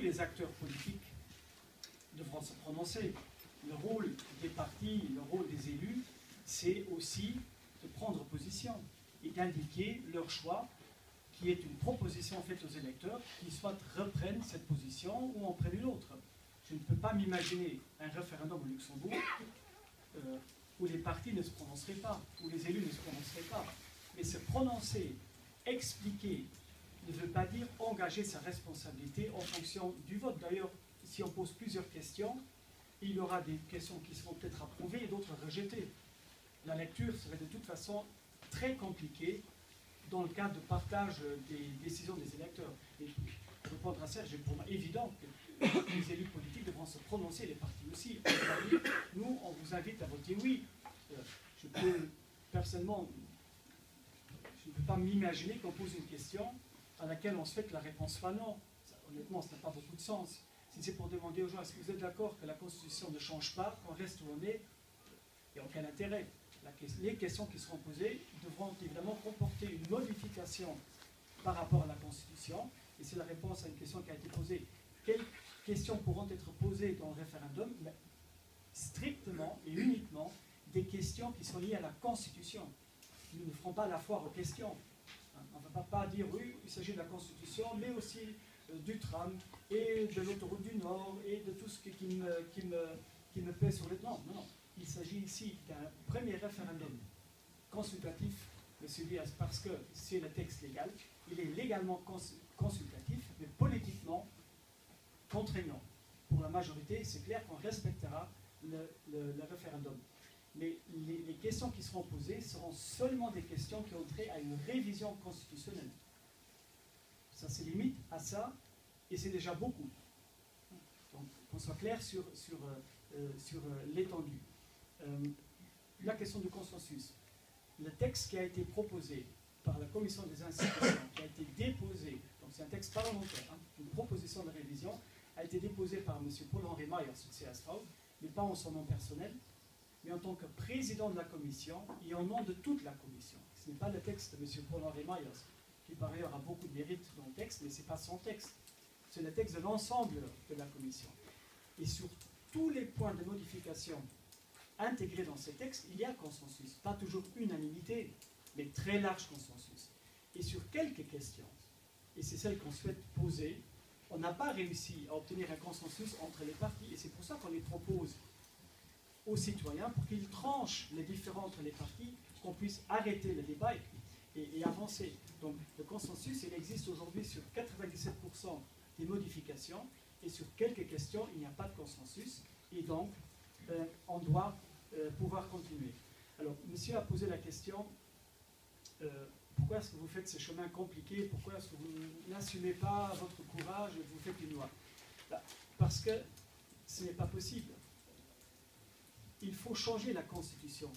tous les acteurs politiques devront se prononcer. Le rôle des partis, le rôle des élus, c'est aussi de prendre position et d'indiquer leur choix, qui est une proposition faite aux électeurs, qui soit reprennent cette position ou en prennent une autre. Je ne peux pas m'imaginer un référendum au Luxembourg où les partis ne se prononceraient pas, où les élus ne se prononceraient pas. Mais se prononcer, expliquer, ne veut pas dire engager sa responsabilité en fonction du vote. D'ailleurs, si on pose plusieurs questions, il y aura des questions qui seront peut-être approuvées et d'autres rejetées. La lecture serait de toute façon très compliquée dans le cadre de partage des décisions des électeurs. Et pour répondre à ça, c'est pour moi évident que les élus politiques devront se prononcer, les partis aussi. Nous, on vous invite à voter oui. Je peux, personnellement, je ne peux pas m'imaginer qu'on pose une question à laquelle on souhaite que la réponse soit non. Ça, honnêtement, ça n'a pas beaucoup de sens. Si c'est pour demander aux gens, est-ce que vous êtes d'accord que la Constitution ne change pas, qu'on reste où on est, il n'y a aucun intérêt. Les questions qui seront posées devront évidemment comporter une modification par rapport à la Constitution, et c'est la réponse à une question qui a été posée. Quelles questions pourront être posées dans le référendum? Strictement et uniquement des questions qui sont liées à la Constitution. Nous ne ferons pas la foire aux questions. On ne va pas dire, oui, il s'agit de la Constitution, mais aussi du tram, et de l'autoroute du Nord, et de tout ce qui me pèse sur le... Non, non, non. Il s'agit ici d'un premier référendum consultatif, M. Diaz, parce que c'est le texte légal. Il est légalement consultatif, mais politiquement contraignant. Pour la majorité, c'est clair qu'on respectera le référendum. Mais les questions qui seront posées seront seulement des questions qui ont trait à une révision constitutionnelle. Ça se limite à ça, et c'est déjà beaucoup. Donc, qu'on soit clair sur l'étendue. La question du consensus. Le texte qui a été proposé par la Commission des institutions, qui a été déposé, donc c'est un texte parlementaire, hein, une proposition de révision, a été déposé par M. Paul-Henri Meyers du CSV, mais pas en son nom personnel, mais en tant que président de la Commission et en nom de toute la Commission. Ce n'est pas le texte de M. Paul-Henri Meyers, qui par ailleurs a beaucoup de mérite dans le texte, mais ce n'est pas son texte. C'est le texte de l'ensemble de la Commission. Et sur tous les points de modification intégrés dans ces textes, il y a consensus. Pas toujours unanimité, mais très large consensus. Et sur quelques questions, et c'est celle qu'on souhaite poser, on n'a pas réussi à obtenir un consensus entre les partis, et c'est pour ça qu'on les propose aux citoyens, pour qu'ils tranchent les différends entre les partis, qu'on puisse arrêter le débat et avancer. Donc le consensus, il existe aujourd'hui sur 97% des modifications, et sur quelques questions, il n'y a pas de consensus, et donc on doit pouvoir continuer. Alors, monsieur a posé la question, pourquoi est-ce que vous faites ces chemins compliqués? Pourquoi est-ce que vous n'assumez pas votre courage et vous faites une loi? Parce que ce n'est pas possible. Il faut changer la Constitution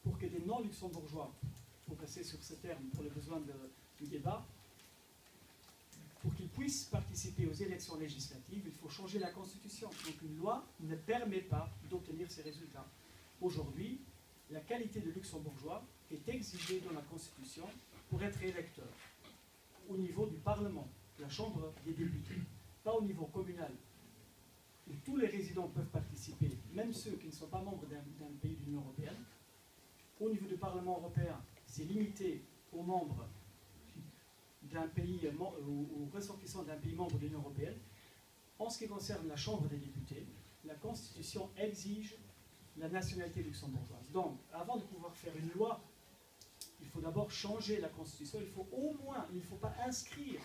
pour que des non-luxembourgeois, pour passer sur ce terme pour les besoins du débat, pour qu'ils puissent participer aux élections législatives, il faut changer la Constitution. Donc une loi ne permet pas d'obtenir ces résultats. Aujourd'hui, la qualité de luxembourgeois est exigée dans la Constitution pour être électeur au niveau du Parlement, de la Chambre des députés, pas au niveau communal, où tous les résidents peuvent participer, même ceux qui ne sont pas membres d'un pays de l'Union européenne. Au niveau du Parlement européen, c'est limité aux membres d'un pays, aux ressortissants d'un pays membre de l'Union européenne. En ce qui concerne la Chambre des députés, la Constitution exige la nationalité luxembourgeoise. Donc, avant de pouvoir faire une loi, il faut d'abord changer la Constitution. Il faut au moins, il ne faut pas inscrire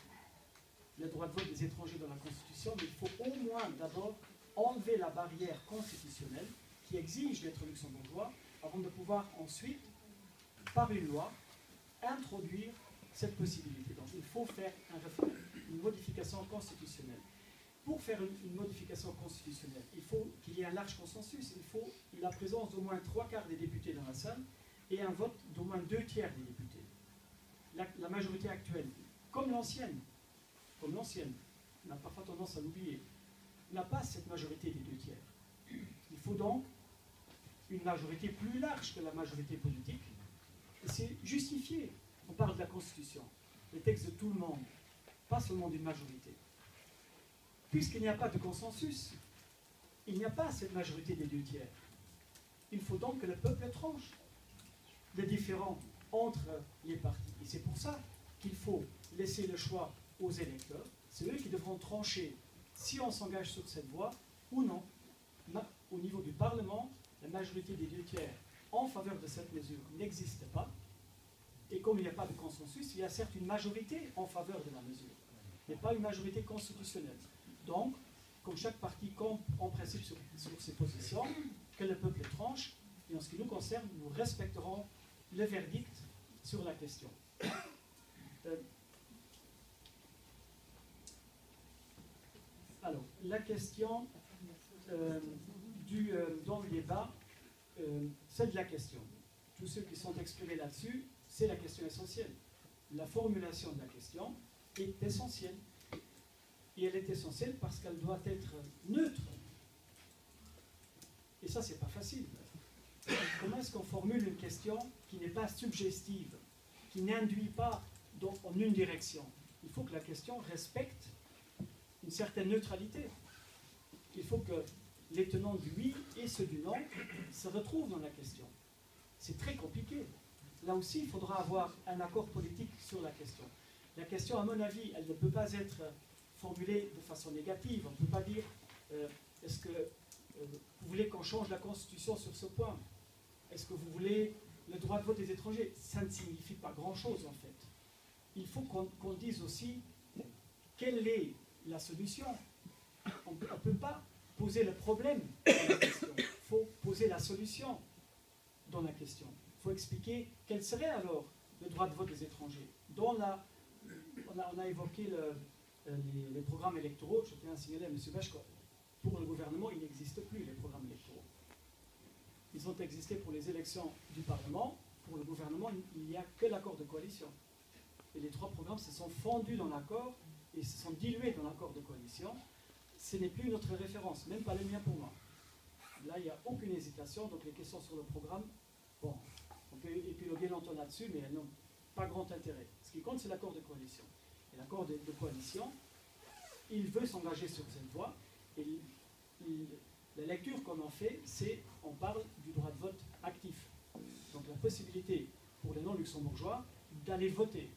le droit de vote des étrangers dans la Constitution, mais il faut au moins d'abord enlever la barrière constitutionnelle qui exige d'être luxembourgeois, avant de pouvoir ensuite, par une loi, introduire cette possibilité. Donc il faut faire une modification constitutionnelle. Pour faire une modification constitutionnelle, il faut qu'il y ait un large consensus. Il faut la présence d'au moins 3/4 des députés dans la salle et un vote d'au moins 2/3 des députés. La majorité actuelle, comme l'ancienne, on a parfois tendance à l'oublier, n'a pas cette majorité des 2/3. Il faut donc une majorité plus large que la majorité politique. Et c'est justifié. On parle de la Constitution, les textes de tout le monde, pas seulement d'une majorité. puisqu'il n'y a pas de consensus, il n'y a pas cette majorité des 2/3. Il faut donc que le peuple tranche les différends entre les partis. Et c'est pour ça qu'il faut laisser le choix aux électeurs. C'est eux qui devront trancher si on s'engage sur cette voie ou non. Au niveau du Parlement, la majorité des 2/3 en faveur de cette mesure n'existe pas. Et comme il n'y a pas de consensus, il y a certes une majorité en faveur de la mesure, mais pas une majorité constitutionnelle. Donc, comme chaque parti compte en principe sur ses positions, que le peuple tranche, et en ce qui nous concerne, nous respecterons le verdict sur la question. Alors, la question dans le débat, c'est de la question. Tous ceux qui sont exprimés là-dessus, c'est la question essentielle. La formulation de la question est essentielle. Et elle est essentielle parce qu'elle doit être neutre. Et ça, c'est pas facile. Comment est-ce qu'on formule une question qui n'est pas suggestive, qui n'induit pas en une direction? Il faut que la question respecte une certaine neutralité. Il faut que les tenants du oui et ceux du non se retrouvent dans la question. C'est très compliqué. Là aussi, il faudra avoir un accord politique sur la question. La question, à mon avis, elle ne peut pas être formulée de façon négative. On ne peut pas dire est-ce que vous voulez qu'on change la Constitution sur ce point? Est-ce que vous voulez le droit de vote des étrangers? Ça ne signifie pas grand-chose, en fait. Il faut qu'on dise aussi quelle est la solution. On ne peut pas poser le problème dans la question. Il faut poser la solution dans la question. Il faut expliquer quel serait alors le droit de vote des étrangers. On a évoqué les programmes électoraux. Je tiens à signaler à M. Bachko, pour le gouvernement, il n'existe plus les programmes électoraux. Ils ont existé pour les élections du Parlement. Pour le gouvernement, il n'y a que l'accord de coalition. Et les 3 programmes se sont fondus dans l'accord et se sont dilués dans l'accord de coalition. Ce n'est plus notre référence, même pas le mien pour moi. Là, il n'y a aucune hésitation, donc les questions sur le programme, bon, on peut épiloguer longtemps là-dessus, mais elles n'ont pas grand intérêt. Ce qui compte, c'est l'accord de coalition. Et l'accord de coalition, il veut s'engager sur cette voie, et la lecture qu'on en fait, c'est, on parle du droit de vote actif. Donc la possibilité pour les non-luxembourgeois d'aller voter.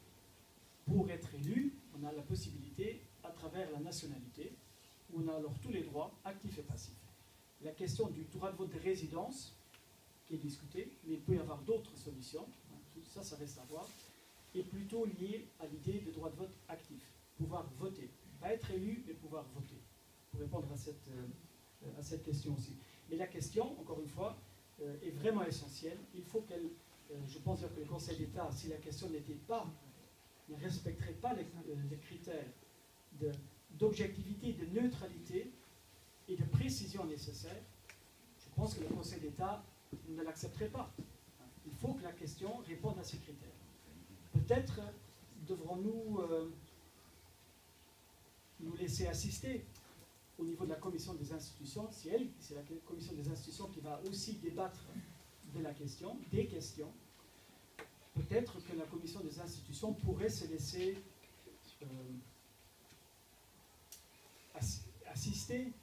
Pour être élu, on a la possibilité, à travers la nationalité, où on a alors tous les droits, actifs et passifs. La question du droit de vote de résidence, qui est discutée, mais il peut y avoir d'autres solutions, tout ça, ça reste à voir, est plutôt liée à l'idée de droit de vote actif, pouvoir voter. Pas être élu, mais pouvoir voter, pour répondre à cette question aussi. Mais la question, encore une fois, est vraiment essentielle. Il faut qu'elle, je pense que le Conseil d'État, si la question ne respecterait pas les critères d'objectivité, de neutralité et de précision nécessaires, je pense que le Conseil d'État ne l'accepterait pas. Il faut que la question réponde à ces critères. Peut-être devrons-nous nous laisser assister au niveau de la commission des institutions, c'est la commission des institutions qui va aussi débattre de la question, des questions. Peut-être que la commission des institutions pourrait se laisser assister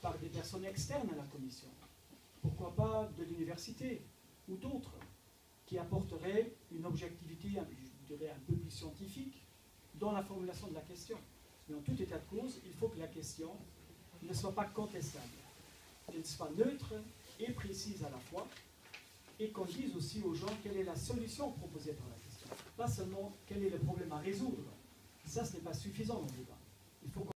par des personnes externes à la commission. Pourquoi pas de l'université ou d'autres qui apporteraient une objectivité, je dirais, un peu plus scientifique dans la formulation de la question. Mais en tout état de cause, il faut que la question ne soit pas contestable, qu'elle soit neutre et précise à la fois, et qu'on dise aussi aux gens quelle est la solution proposée par la question. Pas seulement quel est le problème à résoudre. Ça, ce n'est pas suffisant dans le débat. Il faut